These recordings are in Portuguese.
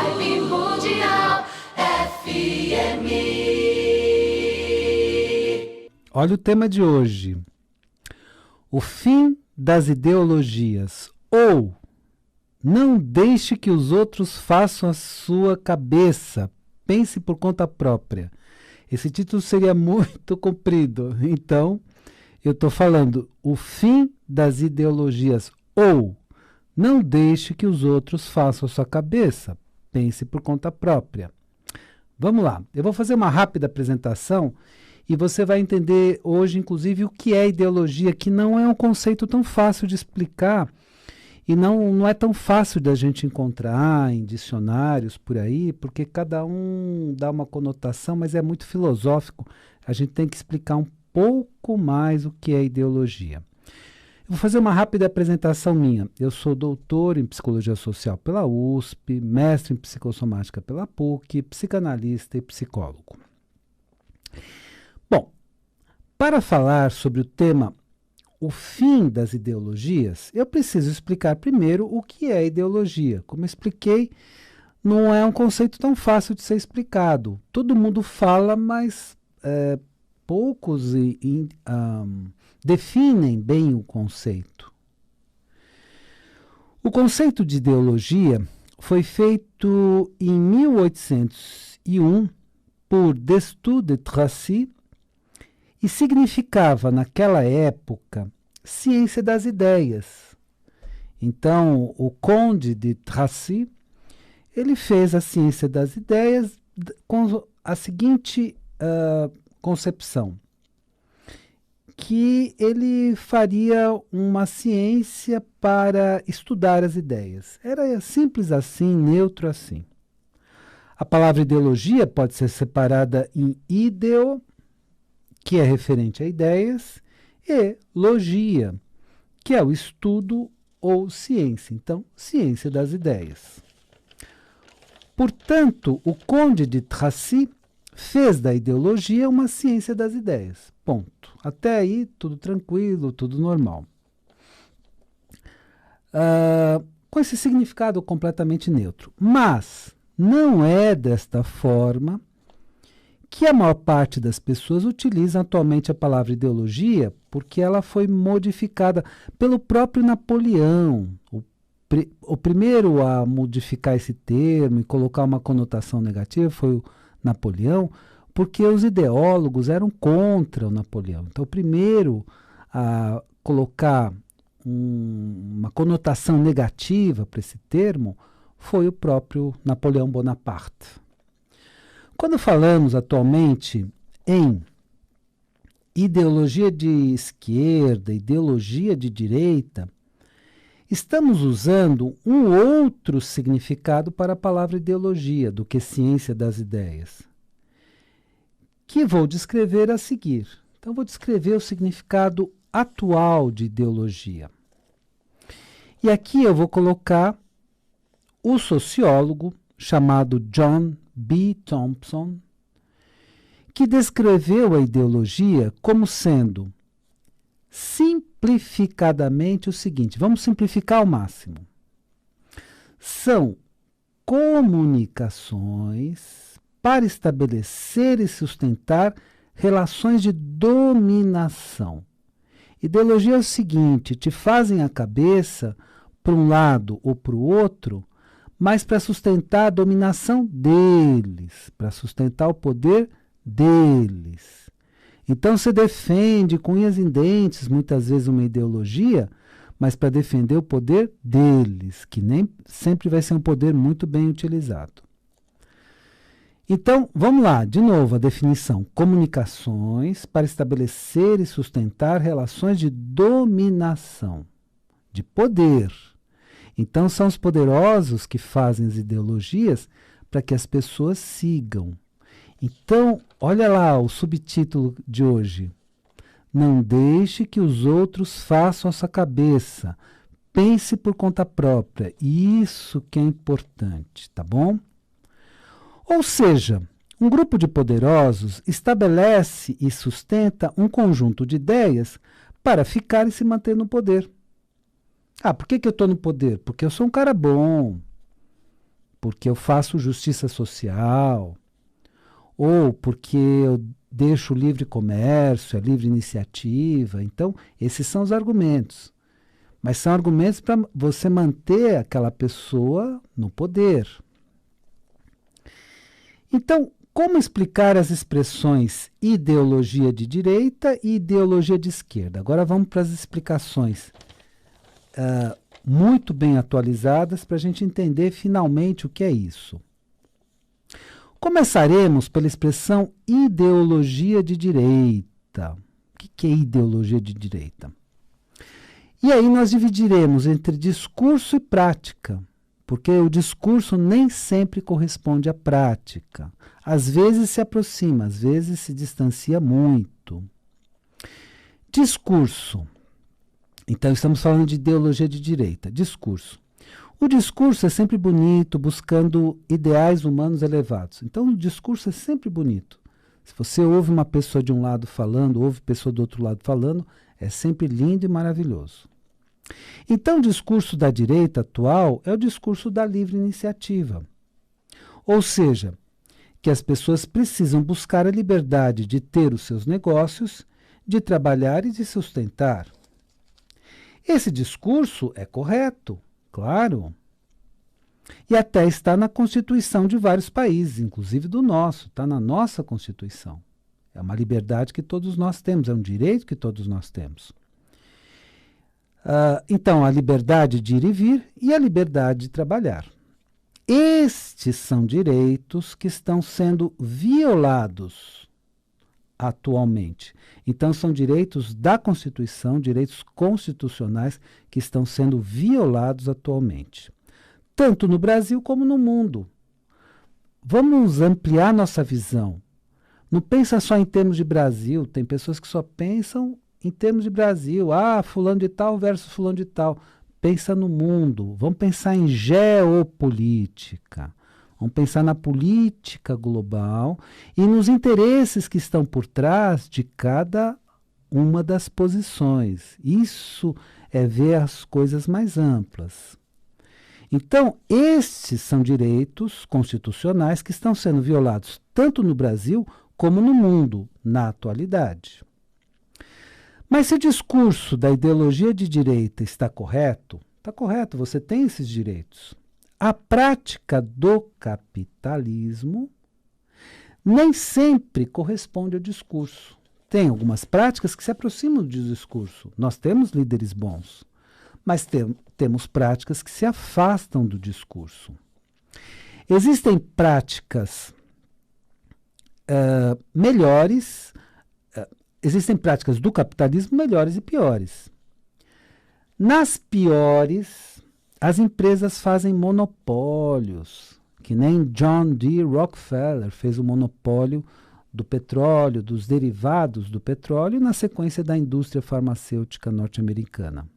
Vibe Mundial FM. Olha o tema de hoje. O fim das ideologias. Ou não deixe que os outros façam a sua cabeça. Pense por conta própria. Esse título seria muito comprido. Então, eu estou falando o fim das ideologias. Ou não deixe que os outros façam a sua cabeça. Pense por conta própria. Vamos lá. Eu vou fazer uma rápida apresentação e você vai entender hoje, inclusive, o que é ideologia, que não é um conceito tão fácil de explicar e não é tão fácil da gente encontrar em dicionários por aí, porque cada um dá uma conotação, mas é muito filosófico. A gente tem que explicar um pouco mais o que é ideologia. Eu vou fazer uma rápida apresentação minha. Eu sou doutor em Psicologia Social pela USP, mestre em Psicossomática pela PUC, psicanalista e psicólogo. Bom, para falar sobre o tema o fim das ideologias, eu preciso explicar primeiro o que é ideologia. Como eu expliquei, não é um conceito tão fácil de ser explicado. Todo mundo fala, mas poucos definem bem o conceito. O conceito de ideologia foi feito em 1801 por Destutt de Tracy e significava, naquela época, ciência das ideias. Então, o Conde de Tracy, ele fez a ciência das ideias com a seguinte concepção, que ele faria uma ciência para estudar as ideias. Era simples assim, neutro assim. A palavra ideologia pode ser separada em ideo, que é referente a ideias, e logia, que é o estudo ou ciência. Então, ciência das ideias. Portanto, o Conde de Tracy fez da ideologia uma ciência das ideias. Ponto. Até aí, tudo tranquilo, tudo normal. Com esse significado completamente neutro. Mas não é desta forma que a maior parte das pessoas utilizam atualmente a palavra ideologia, porque ela foi modificada pelo próprio Napoleão. O primeiro a modificar esse termo e colocar uma conotação negativa foi o Napoleão, porque os ideólogos eram contra o Napoleão. Então, o primeiro a colocar uma conotação negativa para esse termo foi o próprio Napoleão Bonaparte. Quando falamos atualmente em ideologia de esquerda, ideologia de direita, estamos usando um outro significado para a palavra ideologia do que ciência das ideias, que vou descrever a seguir. Então, vou descrever o significado atual de ideologia. E aqui eu vou colocar o sociólogo chamado John B. Thompson, que descreveu a ideologia como sendo simplificadamente o seguinte, vamos simplificar ao máximo. São comunicações para estabelecer e sustentar relações de dominação. Ideologia é o seguinte, te fazem a cabeça para um lado ou para o outro, mas para sustentar a dominação deles, para sustentar o poder deles. Então você defende com unhas e dentes, muitas vezes, uma ideologia, mas para defender o poder deles, que nem sempre vai ser um poder muito bem utilizado. Então, vamos lá, de novo a definição. Comunicações para estabelecer e sustentar relações de dominação, de poder. Então, são os poderosos que fazem as ideologias para que as pessoas sigam. Então, olha lá o subtítulo de hoje. Não deixe que os outros façam a sua cabeça. Pense por conta própria. Isso que é importante, tá bom? Ou seja, um grupo de poderosos estabelece e sustenta um conjunto de ideias para ficar e se manter no poder. Ah, por que eu estou no poder? Porque eu sou um cara bom. porque eu faço justiça social, ou porque eu deixo o livre comércio, a livre iniciativa. Então, esses são os argumentos. Mas são argumentos para você manter aquela pessoa no poder. Então, como explicar as expressões ideologia de direita e ideologia de esquerda? Agora vamos para as explicações muito bem atualizadas para a gente entender finalmente o que é isso. Começaremos pela expressão ideologia de direita. O que é ideologia de direita? E aí nós dividiremos entre discurso e prática, porque o discurso nem sempre corresponde à prática. Às vezes se aproxima, às vezes se distancia muito. Discurso. Então estamos falando de ideologia de direita. Discurso. O discurso é sempre bonito, buscando ideais humanos elevados. Então o discurso é sempre bonito. Se você ouve uma pessoa de um lado falando, ouve pessoa do outro lado falando, é sempre lindo e maravilhoso. Então o discurso da direita atual é o discurso da livre iniciativa. Ou seja, que as pessoas precisam buscar a liberdade de ter os seus negócios, de trabalhar e de sustentar. Esse discurso é correto, claro. E até está na Constituição de vários países, inclusive do nosso, está na nossa Constituição. É uma liberdade que todos nós temos, é um direito que todos nós temos. Então, a liberdade de ir e vir e a liberdade de trabalhar. Estes são direitos que estão sendo violados atualmente. Então, são direitos da Constituição, direitos constitucionais que estão sendo violados atualmente. Tanto no Brasil como no mundo. Vamos ampliar nossa visão. Não pensa só em termos de Brasil, tem pessoas que só pensam em termos de Brasil. Fulano de tal versus fulano de tal. Pensa no mundo. Vamos pensar em geopolítica. Vamos pensar na política global e nos interesses que estão por trás de cada uma das posições. Isso é ver as coisas mais amplas. Então, estes são direitos constitucionais que estão sendo violados tanto no Brasil como no mundo, na atualidade. Mas se o discurso da ideologia de direita está correto, você tem esses direitos. A prática do capitalismo nem sempre corresponde ao discurso. Tem algumas práticas que se aproximam do discurso. Nós temos líderes bons, mas temos práticas que se afastam do discurso. Existem práticas melhores, existem práticas do capitalismo melhores e piores. Nas piores, as empresas fazem monopólios, que nem John D. Rockefeller fez o monopólio do petróleo, dos derivados do petróleo, na sequência da indústria farmacêutica norte-americana,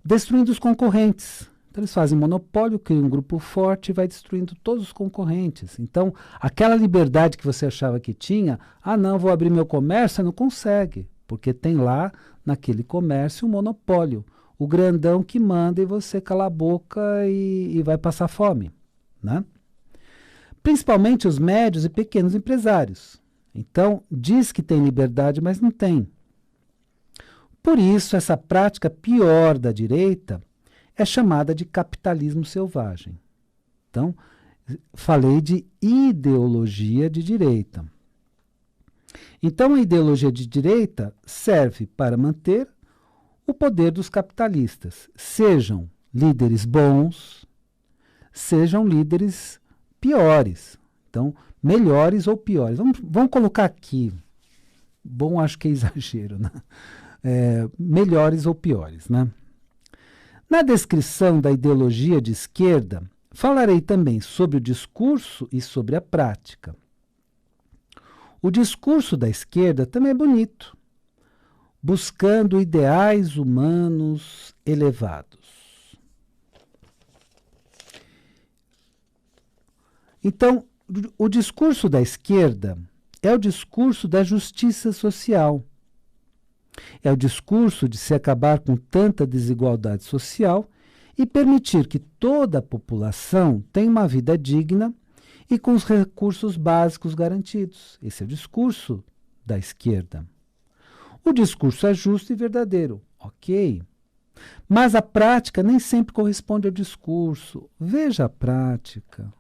destruindo os concorrentes. Então eles fazem monopólio, criam um grupo forte e vai destruindo todos os concorrentes. Então, aquela liberdade que você achava que tinha, não, vou abrir meu comércio, você não consegue, porque tem lá, naquele comércio, um monopólio. O grandão que manda e você cala a boca e vai passar fome, né? Principalmente os médios e pequenos empresários. Então, diz que tem liberdade, mas não tem. Por isso, essa prática pior da direita é chamada de capitalismo selvagem. Então, falei de ideologia de direita. Então, a ideologia de direita serve para manter o poder dos capitalistas, sejam líderes bons, sejam líderes piores. Então, melhores ou piores. Vamos colocar aqui, bom, acho que é exagero, né? Melhores ou piores, né? Na descrição da ideologia de esquerda, falarei também sobre o discurso e sobre a prática. O discurso da esquerda também é bonito, buscando ideais humanos elevados. Então, o discurso da esquerda é o discurso da justiça social. É o discurso de se acabar com tanta desigualdade social e permitir que toda a população tenha uma vida digna e com os recursos básicos garantidos. Esse é o discurso da esquerda. O discurso é justo e verdadeiro, ok. Mas a prática nem sempre corresponde ao discurso. Veja a prática.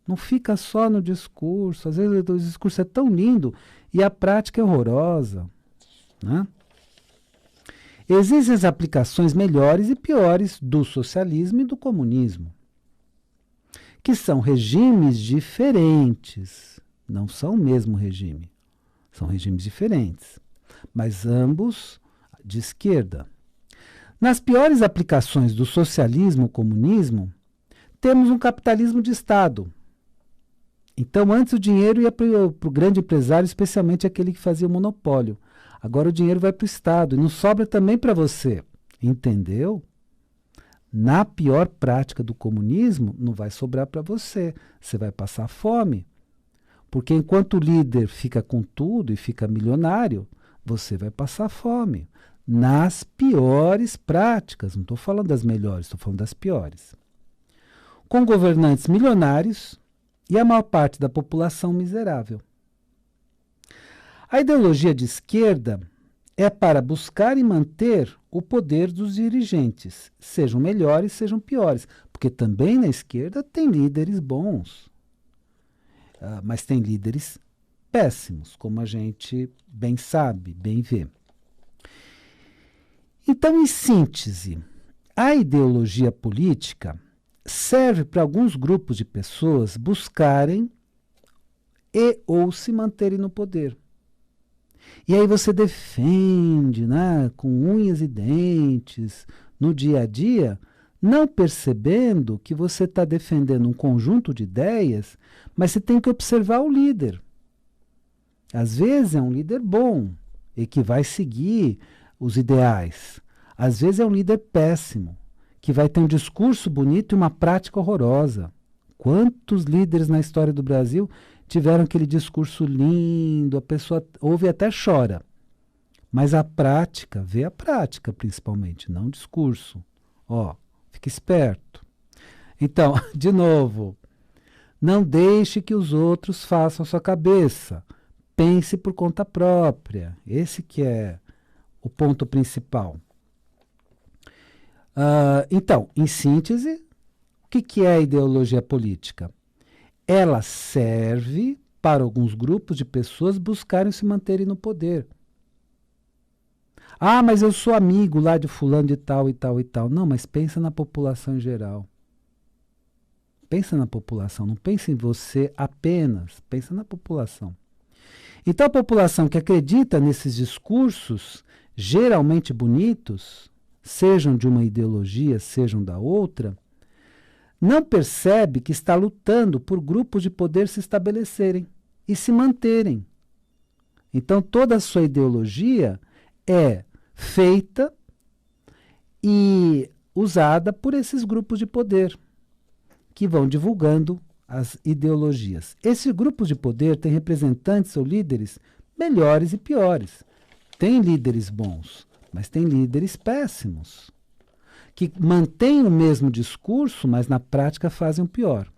Não fica só no discurso. Às vezes o discurso é tão lindo e a prática é horrorosa, né? Existem as aplicações melhores e piores do socialismo e do comunismo, que são regimes diferentes. Não são o mesmo regime. São regimes diferentes, mas ambos de esquerda. Nas piores aplicações do socialismo ou comunismo, temos um capitalismo de Estado. Então, antes o dinheiro ia para o grande empresário, especialmente aquele que fazia o monopólio. Agora o dinheiro vai para o Estado e não sobra também para você. Entendeu? Na pior prática do comunismo, não vai sobrar para você. Você vai passar fome. Porque enquanto o líder fica com tudo e fica milionário, você vai passar fome. Nas piores práticas, não estou falando das melhores, estou falando das piores. Com governantes milionários e a maior parte da população miserável. A ideologia de esquerda é para buscar e manter o poder dos dirigentes, sejam melhores, sejam piores, porque também na esquerda tem líderes bons, mas tem líderes péssimos, como a gente bem sabe, bem vê. Então, em síntese, a ideologia política serve para alguns grupos de pessoas buscarem e ou se manterem no poder. E aí você defende, né, com unhas e dentes, no dia a dia, não percebendo que você está defendendo um conjunto de ideias, mas você tem que observar o líder. Às vezes é um líder bom e que vai seguir os ideais. Às vezes é um líder péssimo, que vai ter um discurso bonito e uma prática horrorosa. Quantos líderes na história do Brasil tiveram aquele discurso lindo, a pessoa ouve e até chora. Mas a prática, vê a prática principalmente, não o discurso. Ó, fica esperto. Então, de novo, não deixe que os outros façam a sua cabeça. Pense por conta própria. Esse que é o ponto principal. Então, em síntese, o que é a ideologia política? Ela serve para alguns grupos de pessoas buscarem se manterem no poder. Ah, mas eu sou amigo lá de fulano de tal e tal e tal. Não, mas pensa na população em geral. Pensa na população, não pensa em você apenas, pensa na população. Então a população que acredita nesses discursos, geralmente bonitos, sejam de uma ideologia, sejam da outra, não percebe que está lutando por grupos de poder se estabelecerem e se manterem. Então toda a sua ideologia é feita e usada por esses grupos de poder, que vão divulgando as ideologias. Esses grupos de poder têm representantes ou líderes melhores e piores. Tem líderes bons, mas tem líderes péssimos, que mantêm o mesmo discurso, mas na prática fazem o pior.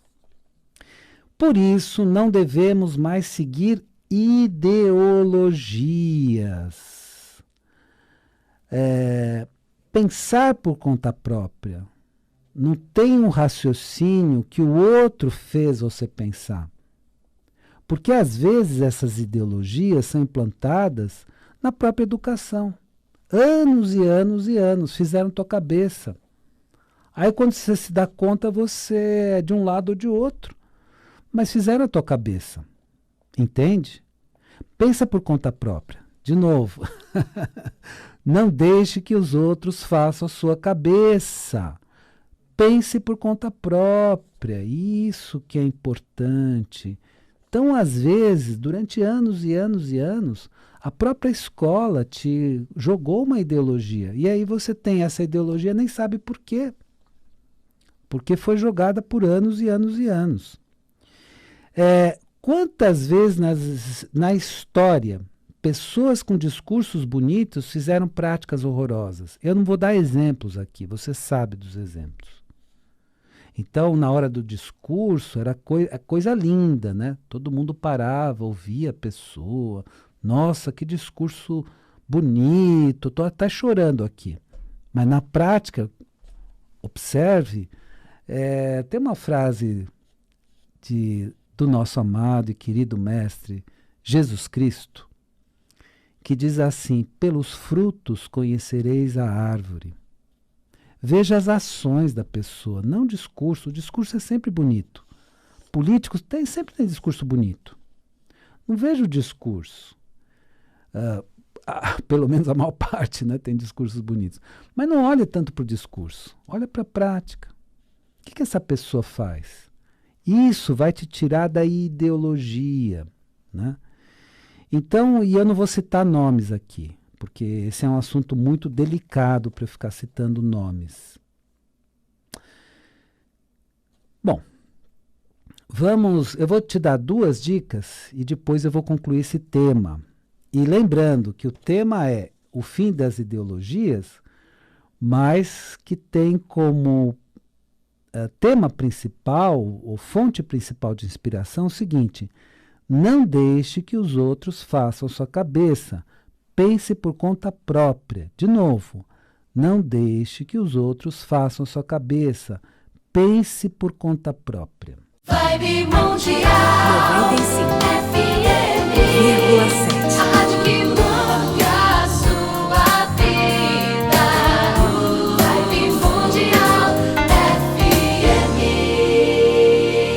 Por isso, não devemos mais seguir ideologias. Pensar por conta própria. Não tem um raciocínio que o outro fez você pensar. Porque, às vezes, essas ideologias são implantadas na própria educação. Anos e anos e anos fizeram tua cabeça. Aí, quando você se dá conta, você é de um lado ou de outro. Mas fizeram a tua cabeça. Entende? Pensa por conta própria. De novo. Não deixe que os outros façam a sua cabeça. Pense por conta própria, isso que é importante. Então, às vezes, durante anos e anos e anos, a própria escola te jogou uma ideologia. E aí você tem essa ideologia e nem sabe por quê. Porque foi jogada por anos e anos e anos. Quantas vezes na história, pessoas com discursos bonitos fizeram práticas horrorosas? Eu não vou dar exemplos aqui, você sabe dos exemplos. Então, na hora do discurso, era coisa linda, né? Todo mundo parava, ouvia a pessoa. Nossa, que discurso bonito, estou até chorando aqui. Mas na prática, observe, tem uma frase do nosso amado e querido mestre Jesus Cristo, que diz assim: pelos frutos conhecereis a árvore. Veja as ações da pessoa, não o discurso. O discurso é sempre bonito. Políticos sempre tem discurso bonito. Não veja o discurso. Pelo menos a maior parte, né, tem discursos bonitos. Mas não olhe tanto para o discurso. Olha para a prática. O que essa pessoa faz? Isso vai te tirar da ideologia, né? Então, e eu não vou citar nomes aqui, porque esse é um assunto muito delicado para eu ficar citando nomes. Bom, eu vou te dar 2 dicas e depois eu vou concluir esse tema. E lembrando que o tema é o fim das ideologias, mas que tem como tema principal, ou fonte principal de inspiração, o seguinte: não deixe que os outros façam sua cabeça. Pense por conta própria. De novo, não deixe que os outros façam sua cabeça. Pense por conta própria. Vibe Mundial 95.